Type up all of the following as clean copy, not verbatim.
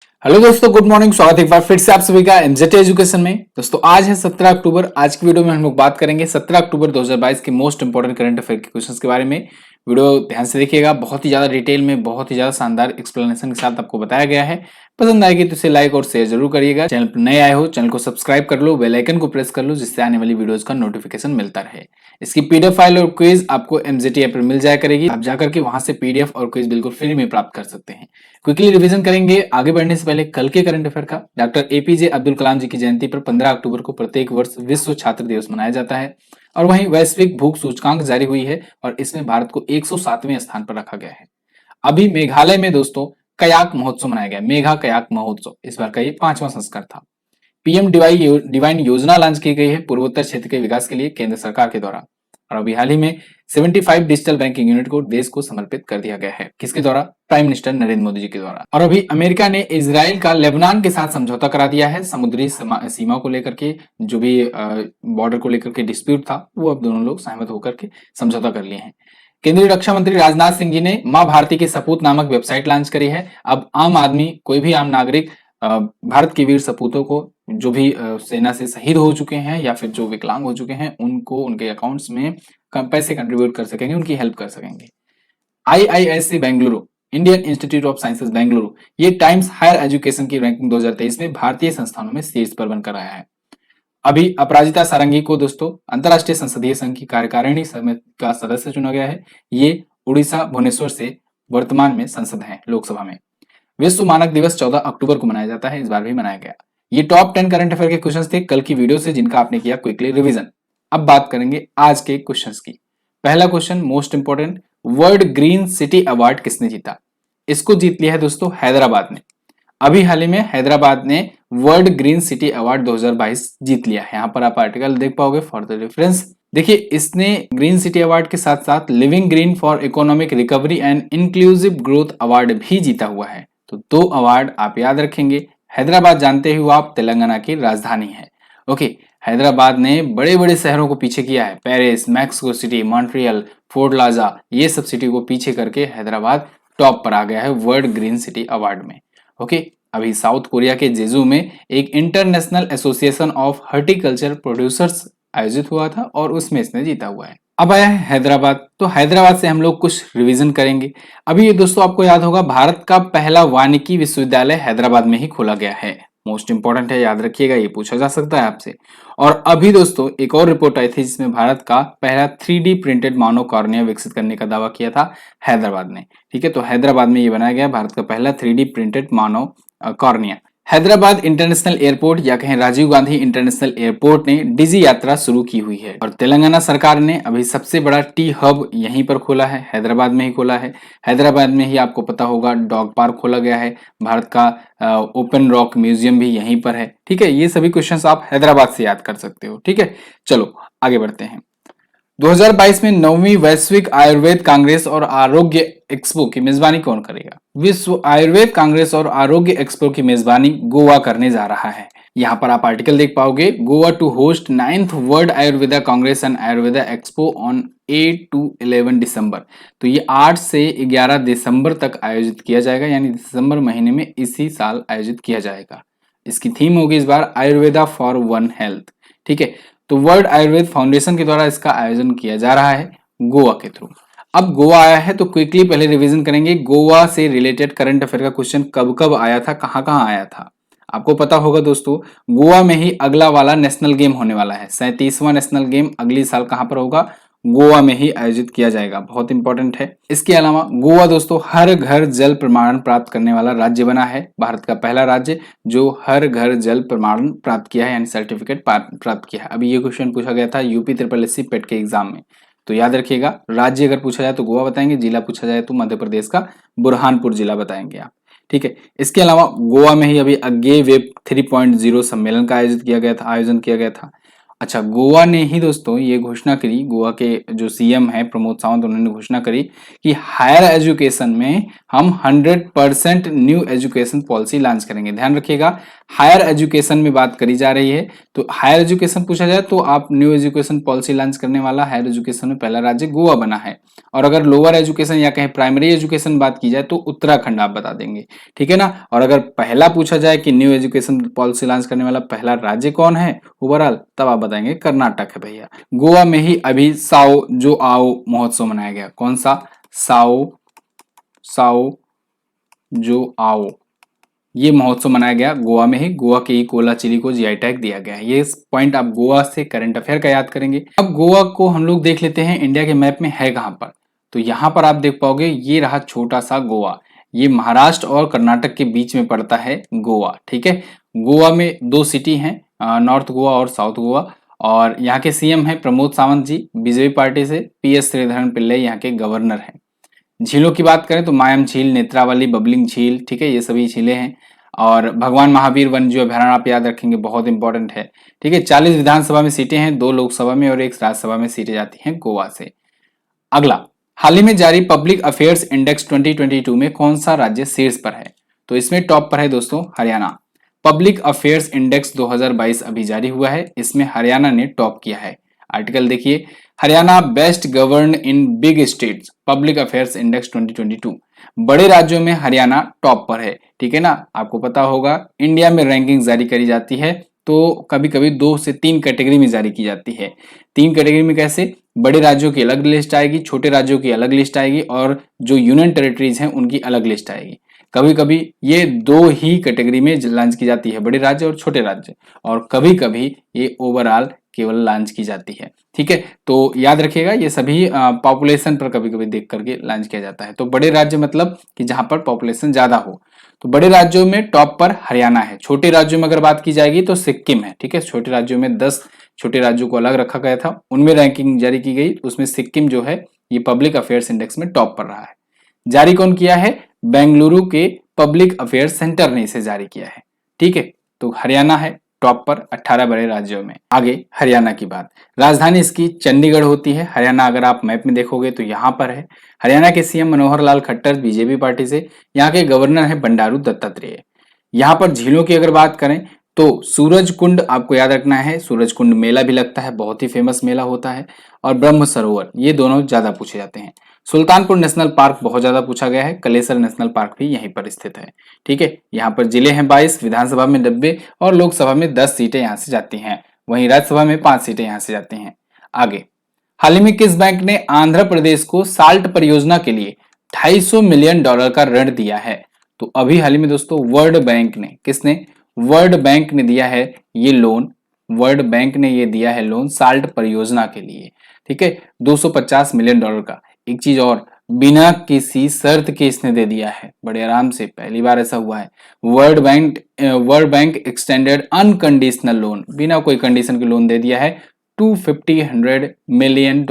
Hello दोस्तों, good morning. स्वागत है एक बार फिर से आप सभी का एमजेटी एजुकेशन में। दोस्तों आज है 17 अक्टूबर। आज की वीडियो में हम लोग बात करेंगे 17 अक्टूबर 2022 के मोस्ट इंपोर्टेंट करंट अफेयर के क्वेश्चंस के बारे में। वीडियो ध्यान से देखिएगा, बहुत ही ज्यादा डिटेल में, बहुत ही ज्यादा शानदार एक्सप्लेनेशन के साथ आपको बताया गया है। पसंद आएगी तो इसे लाइक और शेयर जरूर करिएगा। चैनल पर नए आए हो, चैनल को सब्सक्राइब कर लो, बेल आइकन को प्रेस कर लो, जिससे आने वाली वीडियोज का नोटिफिकेशन मिलता रहे। इसकी पीडीएफ फाइल और क्विज आपको एमजेटी ऐप पर मिल जाया करेगी। आप जाकर के वहां से पीडीएफ और क्विज बिल्कुल फ्री में प्राप्त कर सकते हैं। क्विकली रिवीजन करेंगे आगे बढ़ने से पहले कल के करंट अफेयर का। डॉक्टर एपीजे अब्दुल कलाम जी की जयंती पर 15 अक्टूबर को प्रत्येक वर्ष विश्व छात्र दिवस मनाया जाता है। और वहीं वैश्विक भूख सूचकांक जारी हुई है और इसमें भारत को 107वें स्थान पर रखा गया है। अभी मेघालय में दोस्तों कयाक महोत्सव मनाया गया, मेघा कयाक महोत्सव। इस बार का ये 5वां संस्करण था। पीएम डिवाइन योजना लॉन्च की गई है पूर्वोत्तर क्षेत्र के विकास के लिए केंद्र सरकार के द्वारा। और अभी हाल ही में 75 डिजिटल बैंकिंग यूनिट को देश को समर्पित कर दिया गया है। किसके द्वारा? प्राइम मिनिस्टर नरेंद्र मोदी जी के द्वारा। और अभी अमेरिका ने इजराइल का लेबनान के साथ समझौता करा दिया है समुद्री सीमा को लेकर के। जो भी बॉर्डर को लेकर के डिस्प्यूट था, वो अब दोनों लोग सहमत होकर के समझौता कर लिए हैं। केंद्रीय रक्षा मंत्री राजनाथ सिंह जी ने मां भारती की सपूत नामक वेबसाइट लॉन्च करी है। अब आम आदमी, कोई भी आम नागरिक भारत के वीर सपूतों को, जो भी सेना से शहीद हो चुके हैं या फिर जो विकलांग हो चुके हैं, उनको उनके अकाउंट्स में पैसे कंट्रीब्यूट कर सकेंगे, उनकी हेल्प कर सकेंगे। IISc Bengaluru, Indian institute of sciences Bengaluru, ये टाइम्स हायर एजुकेशन की रैंकिंग 2023 में भारतीय संस्थानों में शीर्ष पर बनकर आया है। अभी अपराजिता सारंगी को दोस्तों अंतरराष्ट्रीय संसदीय संघ की कार्यकारिणी समिति का सदस्य चुना गया है। ये उड़ीसा भुवनेश्वर से वर्तमान में संसद है, लोकसभा में। विश्व मानक दिवस 14 अक्टूबर को मनाया जाता है, इस बार भी मनाया गया। ये टॉप 10 करंट अफेयर के क्वेश्चंस थे कल की वीडियो से, जिनका आपने किया क्विकली रिवीजन। अब बात करेंगे आज के क्वेश्चंस की। पहला question most important, world green city award किसने जीता? इसको जीत लिया है दोस्तों हैदराबाद ने। अभी हाल ही में हैदराबाद ने वर्ल्ड ग्रीन सिटी अवार्ड 2022 जीत लिया है। यहाँ पर आप आर्टिकल देख पाओगे फॉर द रेफरेंस। देखिए, इसने ग्रीन सिटी अवार्ड के साथ साथ living green for economic recovery and inclusive growth award भी जीता हुआ है। तो 2 अवार्ड आप याद रखेंगे। हैदराबाद जानते हो आप तेलंगाना की राजधानी है। ओके, हैदराबाद ने बड़े बड़े शहरों को पीछे किया है। Paris, Mexico city, Montreal, fort लाजा, ये सब सिटी को पीछे करके हैदराबाद टॉप पर आ गया है वर्ल्ड ग्रीन सिटी अवार्ड में। ओके, अभी साउथ कोरिया के जेजू में एक international association of horticulture producers आयोजित हुआ था और उसमें इसने जीता हुआ है। अब आया है हैदराबाद, तो हैदराबाद से हम लोग कुछ रिवीजन करेंगे। अभी ये दोस्तों आपको याद होगा, भारत का पहला वानिकी विश्वविद्यालय हैदराबाद में ही खोला गया है। मोस्ट इंपॉर्टेंट है, याद रखिएगा, ये पूछा जा सकता है आपसे। और अभी दोस्तों एक और रिपोर्ट आई थी जिसमें भारत का पहला 3D प्रिंटेड मानव कॉर्निया विकसित करने का दावा किया था हैदराबाद ने। ठीक है, तो हैदराबाद में ये बनाया गया भारत का पहला 3D प्रिंटेड मानव कॉर्निया। हैदराबाद इंटरनेशनल एयरपोर्ट या कहें राजीव गांधी इंटरनेशनल एयरपोर्ट ने डिजी यात्रा शुरू की हुई है। और तेलंगाना सरकार ने अभी सबसे बड़ा टी हब यहीं पर खोला है, हैदराबाद में ही खोला है। हैदराबाद में ही आपको पता होगा डॉग पार्क खोला गया है। भारत का ओपन रॉक म्यूजियम भी यहीं पर है। ठीक है, ये सभी क्वेश्चंस आप हैदराबाद से याद कर सकते हो। ठीक है, चलो आगे बढ़ते हैं। 2022 में 9वीं वैश्विक आयुर्वेद कांग्रेस और आरोग्य एक्सपो की मेजबानी कौन करेगा? विश्व आयुर्वेद कांग्रेस और आरोग्य एक्सपो की मेजबानी गोवा करने जा रहा है। यहाँ पर आप आर्टिकल देख पाओगे, Goa to host 9th world Ayurveda congress and Ayurveda expo on 8 to 11 December. तो ये 8 से 11 दिसंबर तक आयोजित किया जाएगा, यानी दिसंबर महीने में इसी साल आयोजित किया जाएगा। इसकी थीम होगी इस बार आयुर्वेदा फॉर वन हेल्थ। ठीक है, तो वर्ल्ड आयुर्वेद फाउंडेशन के द्वारा इसका आयोजन किया जा रहा है गोवा के थ्रू। अब गोवा आया है तो क्विकली पहले रिवीजन करेंगे। गोवा से रिलेटेड करंट अफेयर का क्वेश्चन कब कब आया था, कहां कहां आया था, आपको पता होगा दोस्तों। गोवा में ही अगला वाला नेशनल गेम होने वाला है। 37वां नेशनल गेम अगली साल कहां पर होगा? गोवा में ही आयोजित किया जाएगा, बहुत इंपॉर्टेंट है। इसके अलावा गोवा दोस्तों हर घर जल प्रमाणन प्राप्त करने वाला राज्य बना है। भारत का पहला राज्य जो हर घर जल प्रमाणन प्राप्त किया है, यानी सर्टिफिकेट प्राप्त किया है। अभी ये क्वेश्चन पूछा गया था यूपी SSC पेट के एग्जाम में, तो याद रखिएगा। राज्य अगर पूछा जाए तो गोवा बताएंगे, जिला पूछा जाए तो मध्य प्रदेश का बुरहानपुर जिला बताएंगे आप। ठीक है, इसके अलावा गोवा में ही अभी अगे वेब 3.0 सम्मेलन का आयोजन किया गया था। अच्छा, गोवा ने ही दोस्तों ये घोषणा करी, गोवा के जो सीएम हैं प्रमोद सावंत, उन्होंने घोषणा करी कि हायर एजुकेशन में हम 100% न्यू एजुकेशन पॉलिसी लॉन्च करेंगे। ध्यान रखिएगा, हायर एजुकेशन में बात करी जा रही है, तो हायर एजुकेशन पूछा जाए तो आप न्यू एजुकेशन पॉलिसी लॉन्च करने वाला हायर एजुकेशन में पहला राज्य गोवा बना है। और अगर लोअर एजुकेशन या कहीं प्राइमरी एजुकेशन बात की जाए तो उत्तराखंड आप बता देंगे, ठीक है ना। और अगर पहला पूछा जाए कि न्यू एजुकेशन पॉलिसी लॉन्च करने वाला पहला राज्य कौन है ओवरऑल, तब आप बताएंगे कर्नाटक है भैया। गोवा में ही अभी साओ जो आओ महोत्सव मनाया गया। कौन सा? साओ साओ जो आओ, ये महोत्सव मनाया गया गोवा में ही। गोवा के ही कोलाचिली को जीआई टैग दिया गया है। ये पॉइंट आप गोवा से करंट अफेयर का याद करेंगे। अब गोवा को हम लोग देख लेते हैं इंडिया के मैप में है कहां पर। तो यहां पर आप देख पाओगे, ये रहा छोटा सा गोवा। ये महाराष्ट्र और कर्नाटक के बीच में पड़ता है गोवा, ठीक है। गोवा में दो सिटी हैं, नॉर्थ गोवा और साउथ गोवा। और यहाँ के सीएम है प्रमोद सावंत जी, बीजेपी पार्टी से। PS श्रीधरन पिल्ले यहाँ के गवर्नर हैं। झीलों की बात करें तो मायम झील, नेत्रावली, बबलिंग झील, ठीक है, ये सभी झीलें हैं। और भगवान महावीर वन्यजीव अभयारण्य आप याद रखेंगे, बहुत इंपॉर्टेंट है, ठीक है। 40 विधानसभा में सीटें हैं, 2 लोकसभा में और 1 राज्यसभा में सीटें जाती हैं गोवा से। अगला, हाल ही में जारी पब्लिक अफेयर्स इंडेक्स 2022 में कौन सा राज्य शीर्ष पर है? तो इसमें टॉप पर है दोस्तों हरियाणा। पब्लिक अफेयर्स इंडेक्स 2022 अभी जारी हुआ है, इसमें हरियाणा ने टॉप किया है। आर्टिकल देखिए, Haryana best govern in big states public affairs index 2022। बड़े राज्यों में हरियाणा टॉप पर है, ठीक है ना। आपको पता होगा इंडिया में रैंकिंग जारी करी जाती है तो कभी कभी 2 से 3 कैटेगरी में जारी की जाती है। 3 कैटेगरी में कैसे? बड़े राज्यों की अलग लिस्ट आएगी, छोटे राज्यों की अलग लिस्ट आएगी, और जो यूनियन टेरिटरीज हैं उनकी अलग लिस्ट आएगी। कभी कभी ये 2 ही कैटेगरी में लॉन्च की जाती है, बड़े राज्य और छोटे राज्य, और कभी कभी ये ओवरऑल केवल लॉन्च की जाती है, ठीक है। तो याद रखिएगा, ये सभी पॉपुलेशन पर कभी कभी देख करके लॉन्च किया जाता है। तो बड़े राज्य मतलब कि जहां पर पॉपुलेशन ज्यादा हो। तो बड़े राज्यों में टॉप पर हरियाणा है। छोटे राज्यों में अगर बात की जाएगी तो सिक्किम है, ठीक है। छोटे राज्यों में 10 छोटे राज्यों को अलग रखा गया था, उनमें रैंकिंग जारी की गई, उसमें सिक्किम जो है ये पब्लिक अफेयर्स इंडेक्स में टॉप पर रहा है। जारी कौन किया है? बेंगलुरु के पब्लिक अफेयर्स सेंटर ने इसे जारी किया है, ठीक है। तो हरियाणा है टॉप पर 18 बड़े राज्यों में। आगे हरियाणा की बात, राजधानी इसकी चंडीगढ़ होती है। हरियाणा अगर आप मैप में देखोगे तो यहाँ पर है। हरियाणा के CM Manohar Lal Khattar BJP party से। यहाँ के गवर्नर है बंडारू दत्तात्रेय। यहाँ पर झीलों की अगर बात करें तो सूरज कुंड आपको याद रखना है, सूरज कुंड मेला भी लगता है, बहुत ही फेमस मेला होता है। और ब्रह्म सरोवर, ये दोनों ज्यादा पूछे जाते हैं। सुल्तानपुर नेशनल पार्क बहुत ज्यादा पूछा गया है। कलेसर नेशनल पार्क भी यहीं पर स्थित है, ठीक है। यहाँ पर जिले हैं 22, विधानसभा में 90 और लोकसभा में 10 सीटें यहाँ से जाती हैं। वहीं राज्यसभा में 5 सीटें यहाँ से जाती हैं। आगे, हाल ही में किस बैंक ने आंध्र प्रदेश को साल्ट परियोजना के लिए $250 मिलियन का ऋण दिया है? तो अभी हाल ही में दोस्तों वर्ल्ड बैंक ने, किसने? वर्ल्ड बैंक ने दिया है ये लोन। वर्ल्ड बैंक ने ये दिया है लोन साल्ट परियोजना के लिए, ठीक है, $250 मिलियन का। एक चीज और, बिना किसी शर्त के इसने दे दिया है, बड़े आराम से, पहली बार ऐसा हुआ है। World bank extended unconditional loan, बिना कोई कंडीशन के लोन दे दिया है $250 मिलियन,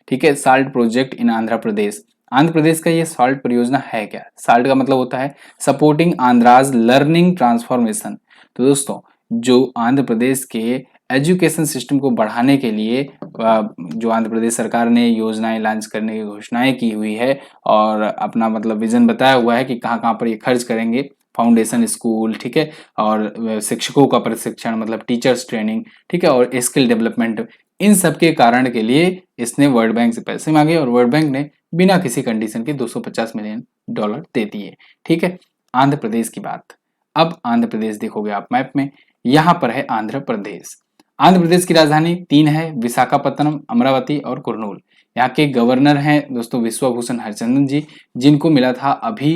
ठीक है, salt project in Andhra Pradesh. Andhra Pradesh का ये साल्ट परियोजना है क्या? साल्ट का मतलब होता है सपोर्टिंग आंध्राज लर्निंग ट्रांसफॉर्मेशन। तो दोस्तों, जो आंध्र प्रदेश के एजुकेशन सिस्टम को बढ़ाने के लिए जो आंध्र प्रदेश सरकार ने योजनाएं लॉन्च करने की घोषणाएं की हुई है और अपना मतलब विजन बताया हुआ है कि कहाँ कहाँ पर ये खर्च करेंगे, फाउंडेशन स्कूल, ठीक है, और शिक्षकों का प्रशिक्षण मतलब टीचर्स ट्रेनिंग, ठीक है, और स्किल डेवलपमेंट, इन सब के कारण के लिए इसने वर्ल्ड बैंक से पैसे मांगे और वर्ल्ड बैंक ने बिना किसी कंडीशन के $250 मिलियन दे दिए, ठीक है। आंध्र प्रदेश की बात, अब आंध्र प्रदेश देखोगे आप मैप में, यहां पर है आंध्र प्रदेश। आंध्र प्रदेश की राजधानी 3 है, विशाखापत्तनम, अमरावती और कुर्नूल। यहाँ के गवर्नर हैं दोस्तों विश्वभूषण हरिचंदन जी, जिनको मिला था अभी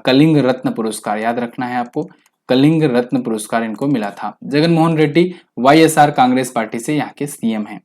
कलिंग रत्न पुरस्कार, याद रखना है आपको, कलिंग रत्न पुरस्कार इनको मिला था। जगनमोहन रेड्डी YSR कांग्रेस पार्टी से यहाँ के सीएम हैं।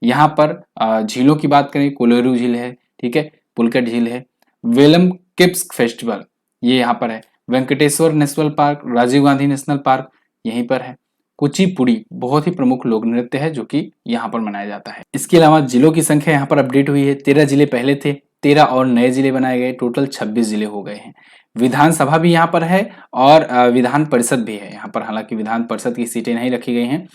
यहाँ पर झीलों की बात करें, कोलेरू झील है, ठीक है, पुलकट झील है, वेलम किप्स फेस्टिवल ये यहाँ पर है, Venkateswara national park, Rajiv Gandhi national park यहीं पर है। कुचिपुड़ी बहुत ही प्रमुख लोक नृत्य है जो कि यहाँ पर मनाया जाता है। इसके अलावा जिलों की संख्या यहाँ पर अपडेट हुई है, 13 जिले पहले थे, 13 और नए जिले बनाए गए, टोटल 26 जिले हो गए हैं। विधानसभा भी यहाँ पर है और विधान परिषद भी है यहाँ पर। हालांकि विधान परिषद की सीटें नहीं रखी गई हैं,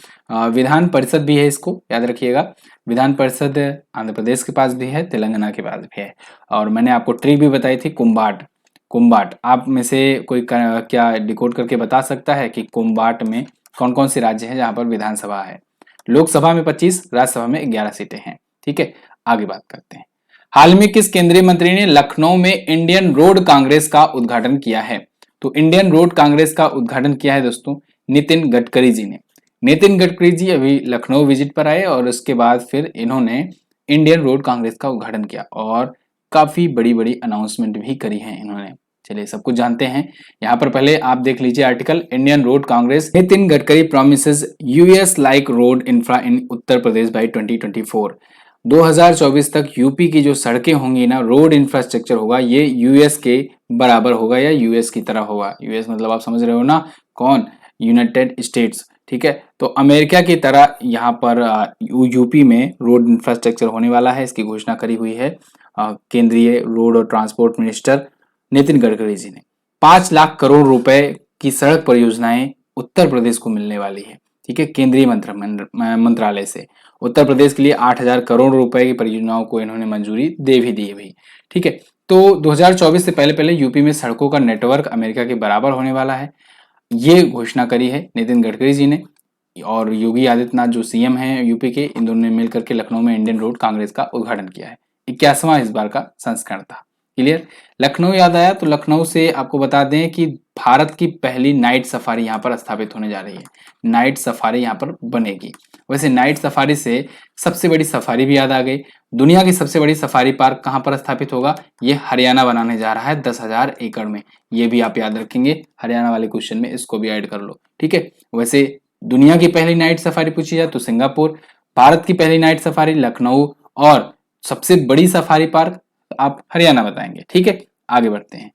विधान परिषद भी है, इसको याद रखिएगा। विधान परिषद आंध्र प्रदेश के पास भी है, तेलंगाना के पास भी है। और मैंने आपको ट्रिक भी बताई थी, कुंभाट। कुंभाट आप में से कोई क्या डिकोड करके बता सकता है कि कुंभाट में कौन कौन से राज्य हैं जहां पर विधानसभा है? लोकसभा में 25, राज्यसभा में 11 सीटें हैं। ठीक है, आगे बात करते हैं। हाल में किस केंद्रीय मंत्री ने लखनऊ में इंडियन रोड कांग्रेस का उद्घाटन किया है? तो इंडियन रोड कांग्रेस का उद्घाटन किया है दोस्तों नितिन गडकरी जी ने। नितिन गडकरी जी अभी लखनऊ विजिट पर आए और उसके बाद फिर इन्होंने इंडियन रोड कांग्रेस का उद्घाटन किया और काफी बड़ी बड़ी अनाउंसमेंट भी करी है इन्होंने। चलिए सब कुछ जानते हैं। यहाँ पर पहले आप देख लीजिए article, Indian Road Congress, Nitin Gadkari promises US like road infra in Uttar Pradesh by 2024। 2024 तक यूपी की जो सड़कें होंगी ना, रोड इंफ्रास्ट्रक्चर होगा, ये यूएस के बराबर होगा या यूएस की तरह होगा। यूएस मतलब आप समझ रहे हो ना, कौन? United states. ठीक है, तो अमेरिका की तरह यहाँ पर यूपी में रोड इंफ्रास्ट्रक्चर होने वाला है। इसकी घोषणा करी हुई है केंद्रीय रोड और ट्रांसपोर्ट मिनिस्टर नितिन गडकरी जी ने। 5 लाख करोड़ रुपए की सड़क परियोजनाएं उत्तर प्रदेश को मिलने वाली है। ठीक है, केंद्रीय मंत्रालय से उत्तर प्रदेश के लिए 8,000 करोड़ रुपए की परियोजनाओं को इन्होंने मंजूरी दे भी दी है। ठीक है, तो 2024 से पहले पहले यूपी में सड़कों का नेटवर्क अमेरिका के बराबर होने वाला है, ये घोषणा करी है नितिन गडकरी जी ने। और योगी आदित्यनाथ जो सीएम हैं यूपी के, इन दोनों ने मिलकर के लखनऊ में इंडियन रोड कांग्रेस का उद्घाटन किया है। 81वां इस बार का संस्करण था। क्लियर? लखनऊ याद आया तो लखनऊ से आपको बता दें कि भारत की पहली नाइट सफारी यहाँ पर स्थापित होने जा रही है। नाइट सफारी यहाँ पर बनेगी। वैसे नाइट सफारी से सबसे बड़ी सफारी भी याद आ गई। दुनिया की सबसे बड़ी सफारी पार्क कहाँ पर स्थापित होगा? ये हरियाणा बनाने जा रहा है 10,000 एकड़ में। ये भी आप याद रखेंगे, हरियाणा वाले क्वेश्चन में इसको भी ऐड कर लो। ठीक है, वैसे दुनिया की पहली नाइट सफारी पूछी जाए तो सिंगापुर, भारत की पहली नाइट सफारी लखनऊ, और सबसे बड़ी सफारी पार्क आप हरियाणा बताएंगे। ठीक है, आगे बढ़ते हैं।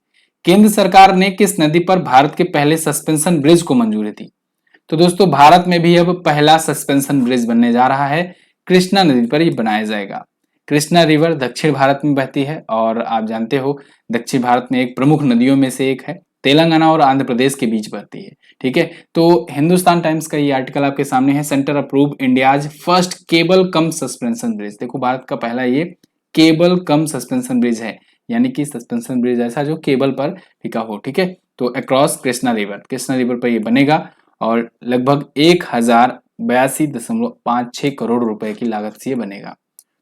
केंद्र सरकार ने किस नदी पर भारत के पहले सस्पेंशन ब्रिज को मंजूरी दी? तो दोस्तों भारत में भी अब पहला सस्पेंशन ब्रिज बनने जा रहा है, कृष्णा नदी पर ये बनाया जाएगा। कृष्णा रिवर दक्षिण भारत में बहती है और आप जानते हो दक्षिण भारत में एक प्रमुख नदियों में से एक है, तेलंगाना और आंध्र प्रदेश के बीच बहती है। ठीक है, तो हिंदुस्तान टाइम्स का ये आर्टिकल आपके सामने है, centre approve India's first cable cum suspension bridge. देखो भारत का पहला ये केबल कम सस्पेंशन ब्रिज है, यानी कि सस्पेंशन ब्रिज ऐसा जो केबल पर टिका हो। ठीक है, तो अक्रॉस कृष्णा रिवर पर ये बनेगा और लगभग 1082.56 करोड़ रुपए की लागत से ये बनेगा।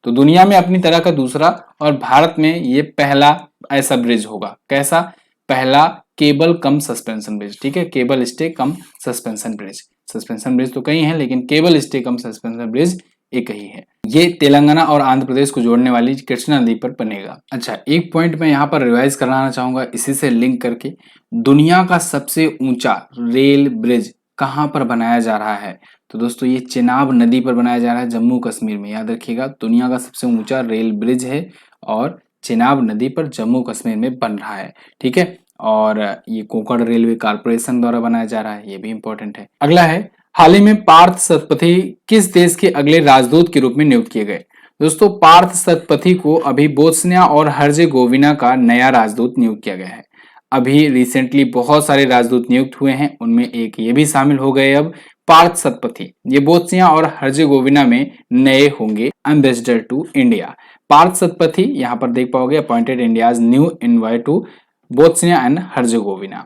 तो दुनिया में अपनी तरह का दूसरा और भारत में ये पहला ऐसा ब्रिज होगा। कैसा? पहला केबल कम सस्पेंशन ब्रिज। ठीक है, केबल स्टे कम सस्पेंशन ब्रिज। सस्पेंशन ब्रिज तो कई हैं लेकिन केबल स्टे कम सस्पेंशन ब्रिज एक ही है। ये तेलंगाना और आंध्र प्रदेश को जोड़ने वाली कृष्णा नदी पर बनेगा। अच्छा, एक पॉइंट मैं यहाँ पर रिवाइज कराना चाहूंगा इसी से लिंक करके, दुनिया का सबसे ऊंचा रेल ब्रिज कहाँ पर बनाया जा रहा है? तो दोस्तों ये चेनाब नदी पर बनाया जा रहा है, जम्मू कश्मीर में। याद रखिएगा, दुनिया का सबसे ऊंचा रेल ब्रिज है और चेनाब नदी पर जम्मू कश्मीर में बन रहा है। ठीक है, और ये कोंकण रेलवे कारपोरेशन द्वारा बनाया जा रहा है, ये भी इंपॉर्टेंट है। अगला है, हाल ही में पार्थ सतपथी किस देश के अगले राजदूत के रूप में नियुक्त किए गए? दोस्तों पार्थ सतपथी को अभी बोस्निया और हर्जेगोविना का नया राजदूत नियुक्त किया गया है। अभी रिसेंटली बहुत सारे राजदूत नियुक्त हुए हैं, उनमें एक ये भी शामिल हो गए अब, पार्थ सतपथी। ये बोस्निया और हर्जेगोविना में नए होंगे ambassador to India. Parth Satpathy यहाँ पर देख पाओगे, appointed India's new envoy to Bosnia and Herzegovina.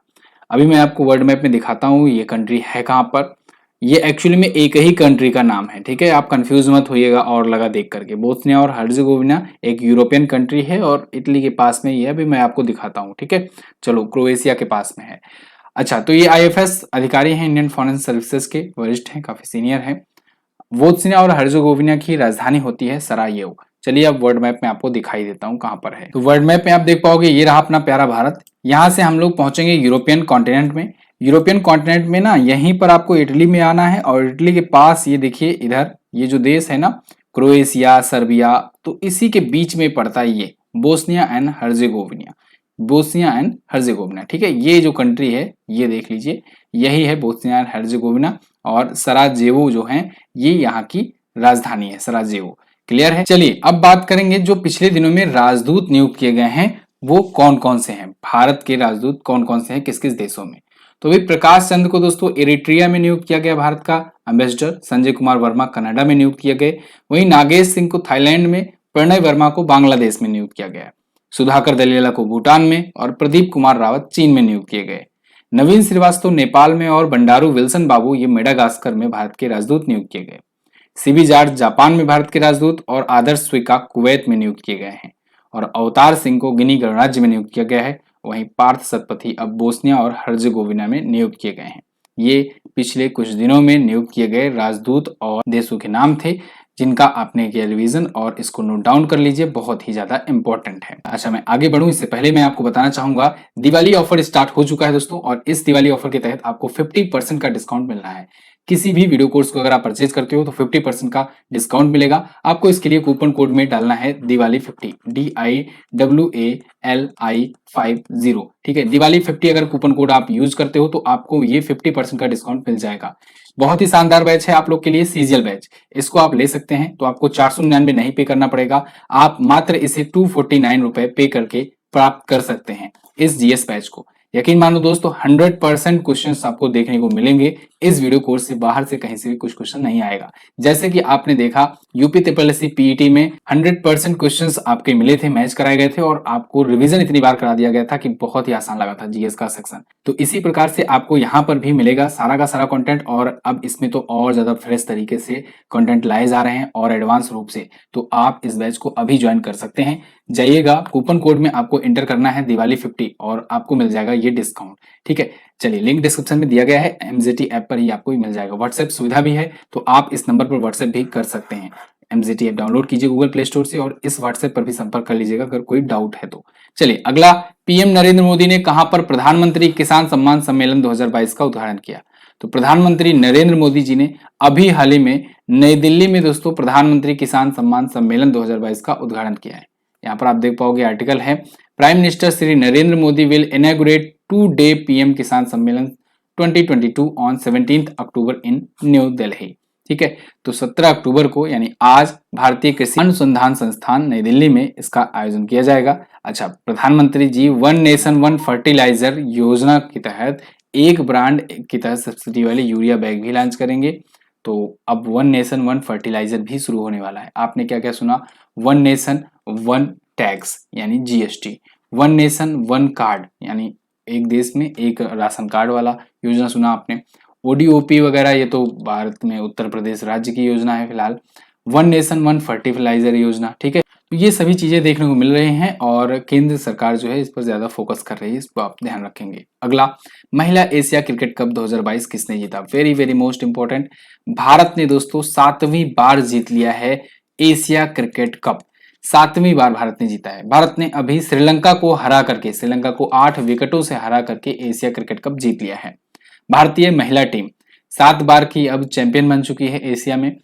अभी मैं आपको वर्ल्ड मैप में दिखाता हूँ ये कंट्री है कहाँ पर। ये एक्चुअली में एक ही कंट्री का नाम है। ठीक है, आप कंफ्यूज मत होइएगा और लगा देख करके। बोस्निया और हर्जेगोविना एक यूरोपियन कंट्री है और इटली के पास में ये है, अभी मैं आपको दिखाता हूँ। ठीक है, चलो क्रोएशिया के पास में है। अच्छा, तो ये आईएफएस अधिकारी हैं, इंडियन फॉरेन सर्विसेज के वरिष्ठ हैं, काफी सीनियर हैं। बोस्निया और हर्जेगोविना की राजधानी होती है सरायेवो। चलिए अब वर्ल्ड मैप में आपको दिखाई देता हूँ कहाँ पर है। तो वर्ल्ड मैप में आप देख पाओगे ये रहा अपना प्यारा भारत। यहाँ से हम लोग पहुंचेंगे यूरोपियन कॉन्टिनेंट में। यूरोपियन कॉन्टिनेंट में ना यहीं पर आपको इटली में आना है और इटली के पास ये देखिए इधर ये जो देश है ना क्रोएशिया, सर्बिया, तो इसी के बीच में पड़ता है ये Bosnia and Herzegovina. Bosnia and Herzegovina, ठीक है, ये जो कंट्री है ये देख लीजिए, यही है बोस्निया एंड हर्जेगोविना। और सराजेवो जो है ये यहाँ की राजधानी है, सराजेवो। क्लियर है? चलिए अब बात करेंगे जो पिछले दिनों में राजदूत नियुक्त किए गए हैं वो कौन कौन से हैं, भारत के राजदूत कौन कौन से हैं किस किस देशों में। तो भाई प्रकाश चंद्र को दोस्तों इरिट्रिया में नियुक्त किया गया भारत का एम्बेसडर, संजय कुमार वर्मा कनाडा में नियुक्त किए गए, वहीं नागेश सिंह को थाईलैंड में, प्रणय वर्मा को बांग्लादेश में नियुक्त किया गया, सुधाकर दलियाला को भूटान में और प्रदीप कुमार रावत चीन में नियुक्त किए गए। नवीन श्रीवास्तव नेपाल में और बंडारू विल्सन बाबू ये मेडागास्कर में भारत के राजदूत नियुक्त किए गए। सीबी जार्ज जापान में भारत के राजदूत और आदर्श स्विका कुवैत में नियुक्त किए गए हैं और अवतार सिंह को गिनी गणराज्य में नियुक्त किया गया है। वहीं पार्थ सतपथी अब बोस्निया और हर्जेगोविना में नियुक्त किए गए हैं। ये पिछले कुछ दिनों में नियुक्त किए गए राजदूत और देशों के नाम थे जिनका आपने किया रिवीजन, और इसको नोट डाउन कर लीजिए, बहुत ही ज्यादा इंपॉर्टेंट है। अच्छा, मैं आगे बढ़ूं इससे पहले मैं आपको बताना चाहूंगा दिवाली ऑफर स्टार्ट हो चुका है दोस्तों, और इस दिवाली ऑफर के तहत आपको 50% का डिस्काउंट मिल रहा है। किसी भी वीडियो कोर्स को अगर आप परचेज करते हो तो 50% का डिस्काउंट मिलेगा। आपको इसके लिए कूपन कोड में डालना है दिवाली 50, DIWALI50। ठीक है, दिवाली 50 अगर कूपन कोड आप यूज करते हो तो आपको ये 50% का डिस्काउंट मिल जाएगा। बहुत ही शानदार बैच है आप लोग के लिए, सीजीएल बैच, इसको आप ले सकते हैं। तो आपको 499 नहीं पे करना पड़ेगा, आप मात्र इसे 249 रुपए पे करके प्राप्त कर सकते हैं इस जीएस बैच को। यकीन मानो दोस्तों 100% क्वेश्चंस आपको देखने को मिलेंगे इस वीडियो कोर्स से, बाहर से कहीं से भी कुछ क्वेश्चन नहीं आएगा। जैसे कि आपने देखा यूपी ट्रिपल एससी पीईटी में 100% क्वेश्चंस आपके मिले थे, मैच कराए गए थे और आपको रिवीजन इतनी बार करा दिया गया था कि बहुत ही आसान लगा था जीएस का सेक्शन। तो इसी प्रकार से आपको यहाँ पर भी मिलेगा सारा का सारा कंटेंट, और अब इसमें तो और ज्यादा फ्रेश तरीके से कंटेंट लाए जा रहे हैं और एडवांस रूप से। तो आप इस बैच को अभी ज्वाइन कर सकते हैं। जाइएगा, कूपन कोड में आपको एंटर करना है दिवाली 50 और आपको मिल जाएगा ये डिस्काउंट। ठीक है, चलिए लिंक डिस्क्रिप्शन में दिया गया है, एमजेटी ऐप पर ही आपको मिल जाएगा। व्हाट्सएप सुविधा भी है तो आप इस नंबर पर व्हाट्सएप भी कर सकते हैं। एमजेटी ऐप डाउनलोड कीजिए गूगल प्ले स्टोर से और इस व्हाट्सएप पर भी संपर्क कर लीजिएगा अगर कोई डाउट है तो। चलिए अगला, पीएम नरेंद्र मोदी ने कहां पर प्रधानमंत्री किसान सम्मान सम्मेलन 2022 का उद्घाटन किया। तो प्रधानमंत्री नरेंद्र मोदी जी ने अभी हाल ही में नई दिल्ली में दोस्तों प्रधानमंत्री किसान सम्मान सम्मेलन 2022 का उद्घाटन किया है। यहाँ पर आप देख पाओगे आर्टिकल है, prime minister Shri Narendra Modi will inaugurate 2-day PM किसान सम्मेलन 2022 on 17 October in new Delhi. ठीक है, तो 17 अक्टूबर को यानी आज भारतीय कृषि अनुसंधान संस्थान नई दिल्ली में इसका आयोजन किया जाएगा। अच्छा, प्रधानमंत्री जी वन नेशन वन फर्टिलाइजर योजना के तहत एक ब्रांड के तहत सब्सिडी वाले यूरिया बैग भी लॉन्च करेंगे। तो अब वन नेशन वन फर्टिलाइजर भी शुरू होने वाला है। आपने क्या क्या सुना, वन नेशन वन टैक्स यानी GST, one nation one card यानी एक देश में एक राशन कार्ड वाला योजना सुना आपने, ओडीओपी वगैरह ये तो भारत में उत्तर प्रदेश राज्य की योजना है फिलहाल, वन नेशन वन फर्टिलाइजर योजना। ठीक है, तो ये सभी चीजें देखने को मिल रही हैं और केंद्र सरकार जो है इस पर ज्यादा फोकस कर रही है, इसको आप ध्यान रखेंगे। अगला, महिला एशिया क्रिकेट कप 2022 किसने जीता। Very very most important, Bharat ने दोस्तों 7वीं बार जीत लिया है एशिया क्रिकेट कप। 7वीं बार भारत ने जीता है। भारत ने अभी श्रीलंका को हरा करके, श्रीलंका को 8 विकेटों से हरा करके एशिया क्रिकेट कप जीत लिया है। भारतीय महिला टीम 7 बार की अब चैंपियन बन चुकी है एशिया में।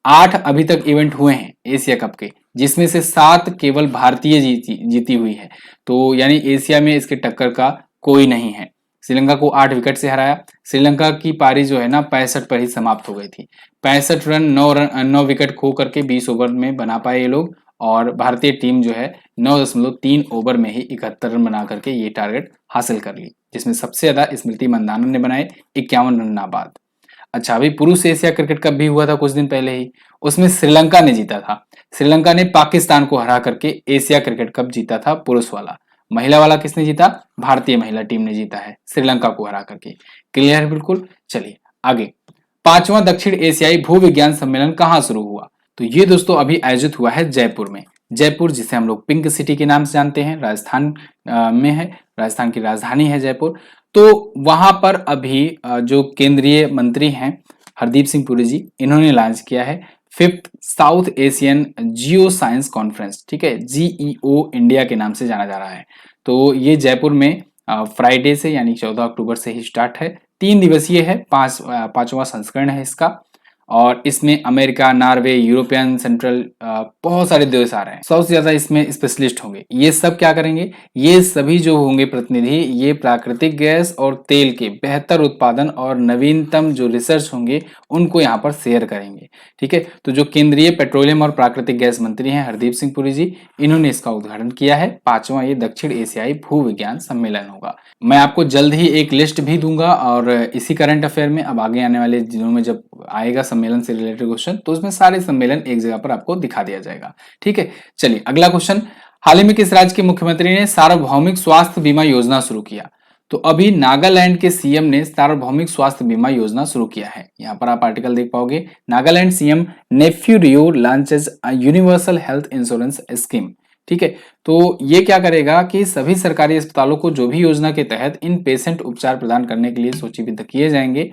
8 अभी तक इवेंट हुए हैं एशिया कप के, जिसमें से 7 केवल भारतीय जीती हुई है। तो यानी एशिया में इसके टक्कर का कोई नहीं है। श्रीलंका को 8 विकेट से हराया। श्रीलंका की पारी जो है ना 65 पर ही समाप्त हो गई थी। 65 रन 9 विकेट खो करके 20 ओवर में बना पाए ये लोग, और भारतीय टीम जो है 9.3 ओवर में ही 71 रन बना करके ये टारगेट हासिल कर ली, जिसमें सबसे ज्यादा स्मृति मंदाना ने बनाए 51 रन नाबाद। अच्छा, अभी पुरुष एशिया क्रिकेट कप भी हुआ था कुछ दिन पहले ही, उसमें श्रीलंका ने जीता था। श्रीलंका ने पाकिस्तान को हरा करके एशिया क्रिकेट कप जीता था पुरुष वाला। महिला वाला किसने जीता, भारतीय महिला टीम ने जीता है श्रीलंका को हरा करके। क्लियर है बिल्कुल। चलिए आगे, 5वां दक्षिण एशियाई भू विज्ञान सम्मेलन कहाँ शुरू हुआ। तो ये दोस्तों अभी आयोजित हुआ है जयपुर में। जयपुर जिसे हम लोग पिंक सिटी के नाम से जानते हैं, राजस्थान में है, राजस्थान की राजधानी है जयपुर। तो वहां पर अभी जो केंद्रीय मंत्री हैं हरदीप सिंह पुरी जी, इन्होंने लॉन्च किया है 5th south Asian geo science conference. ठीक है, जीईओ इंडिया के नाम से जाना जा रहा है। तो ये जयपुर में फ्राइडे से यानी 14 अक्टूबर से ही स्टार्ट है, 3 दिवसीय है, 5वां संस्करण है इसका। और इसमें अमेरिका, नॉर्वे, यूरोपियन सेंट्रल बहुत सारे देश आ रहे हैं। सबसे ज्यादा इसमें स्पेशलिस्ट होंगे। ये सब क्या करेंगे, ये सभी जो होंगे प्रतिनिधि, ये प्राकृतिक गैस और तेल के बेहतर उत्पादन और नवीनतम जो रिसर्च होंगे उनको यहाँ पर शेयर करेंगे। ठीक है, तो जो केंद्रीय पेट्रोलियम और प्राकृतिक गैस मंत्री हैं हरदीप सिंह पुरी जी, इन्होंने इसका उद्घाटन किया है। 5वां ये दक्षिण एशियाई भू विज्ञान सम्मेलन होगा। मैं आपको जल्द ही एक लिस्ट भी दूंगा और इसी करंट अफेयर में अब आगे आने वाले दिनों में जब आएगा सम्मेलन से रिलेटेड क्वेश्चन, तो उसमें सारे सम्मेलन एक जगह पर आपको दिखा दिया जाएगा। ठीक है, चलिए अगला क्वेश्चन। हाल ही में किस राज्य के मुख्यमंत्री ने सार्वभौमिक स्वास्थ्य बीमा योजना शुरू किया? तो अभी नागालैंड के सीएम ने सार्वभौमिक स्वास्थ्य बीमा योजना शुरू किया है। यहाँ पर आप आर्टिकल देख पाओगे, Nagaland CM Neiphiu Rio launches universal health insurance scheme. ठीक है, तो ये क्या करेगा कि सभी सरकारी अस्पतालों को जो भी योजना के तहत इन पेशेंट उपचार प्रदान करने के लिए सूचीबद्ध किए जाएंगे,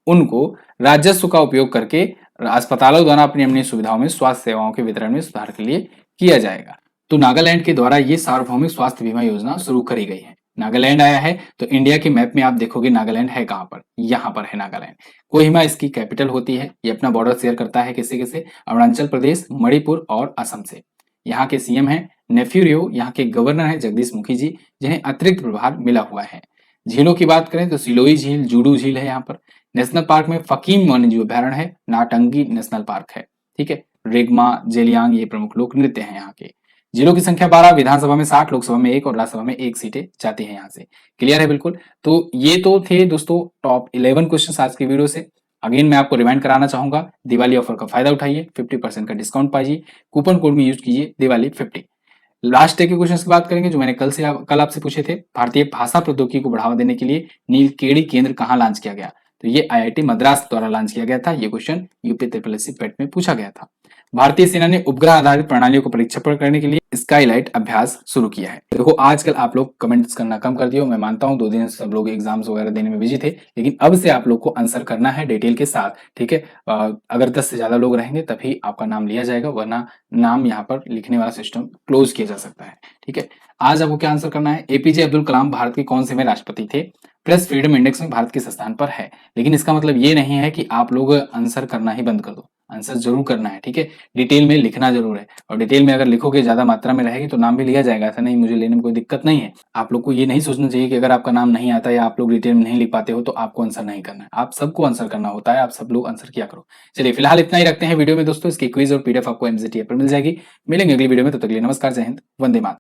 उनको राजस्व का उपयोग करके अस्पतालों द्वारा अपनी अपनी सुविधाओं में स्वास्थ्य सेवाओं के वितरण में सुधार के लिए किया जाएगा। तो नागालैंड के द्वारा ये सार्वभौमिक स्वास्थ्य बीमा योजना शुरू करी गई है। नागालैंड आया है, तो इंडिया के मैप में आप देखोगे नागालैंड है कहां पर, यहाँ पर है नागालैंड। कोहिमा इसकी कैपिटल होती है। ये अपना बॉर्डर शेयर करता है किससे किससे, अरुणाचल प्रदेश, मणिपुर और असम से। यहाँ के सीएम है नेफ्यू रियो, यहाँ के गवर्नर है जगदीश मुखी जी, जिन्हें अतिरिक्त प्रभार मिला हुआ है। झीलों की बात करें तो सिलोई झील, जुडू झील है यहाँ पर। नेशनल पार्क में फकीम वन्यजीव अभ्यारण्य है, नाटंगी नेशनल पार्क है। ठीक है, रेगमा, जेलियांग ये प्रमुख लोक नृत्य हैं यहाँ के। जिलों की संख्या 12, विधानसभा में 60, लोकसभा में 1 और राज्यसभा में 1 सीटें जाती हैं यहाँ से। क्लियर है बिल्कुल। तो ये तो थे दोस्तों टॉप 11 क्वेश्चन आज की वीडियो से। अगेन मैं आपको रिमाइंड कराना चाहूंगा, दिवाली ऑफर का फायदा उठाइए, 50% का डिस्काउंट पाइए, कूपन कोड में यूज कीजिए दिवाली 50। लास्ट डे के क्वेश्चन की बात करेंगे जो मैंने कल आपसे पूछे थे। भारतीय भाषा प्रौद्योगिकी को बढ़ावा देने के लिए नीलकेणी केंद्र कहाँ लॉन्च किया गया? तो ये आईआईटी मद्रास द्वारा लॉन्च किया गया था। ये क्वेश्चन यूपी ट्रिपल पेट में पूछा गया था। भारतीय सेना ने उपग्रह आधारित प्रणालियों को परीक्षण करने के लिए स्काईलाइट अभ्यास शुरू किया है। देखो आजकल आप लोग कमेंट्स करना कम कर दियो, मैं मानता हूँ 2 दिन सब लोग एग्जाम्स वगैरह देने में बिजी थे, लेकिन अब से आप लोग को आंसर करना है डिटेल के साथ। ठीक है, अगर 10 से ज्यादा लोग रहेंगे तभी आपका नाम लिया जाएगा, वरना नाम यहाँ पर लिखने वाला सिस्टम क्लोज किया जा सकता है। ठीक है, आज आपको क्या आंसर करना है? एपीजे अब्दुल कलाम भारत के कौन से में राष्ट्रपति थे? प्रेस फ्रीडम इंडेक्स में भारत किस स्थान पर है? लेकिन इसका मतलब ये नहीं है कि आप लोग आंसर करना ही बंद कर दो, आंसर जरूर करना है। ठीक है, डिटेल में लिखना जरूर है, और डिटेल में अगर लिखोगे ज्यादा मात्रा में रहेगी तो नाम भी लिया जाएगा। ऐसा नहीं, मुझे लेने में कोई दिक्कत नहीं है। आप लोग को ये नहीं सोचना चाहिए कि अगर आपका नाम नहीं आता या आप लोग डिटेल में नहीं लिख पाते हो तो आपको आंसर नहीं करना है। आप सबको आंसर करना होता है, आप सब लोग आंसर किया करो। चलिए फिलहाल इतना ही रखते हैं वीडियो में दोस्तों। इसकी क्विज और पीडीएफ आपको एमजीटी पर मिल जाएगी। मिलेंगे अगली वीडियो में, तब तक के लिए नमस्कार, जय हिंद, वंदे मातरम।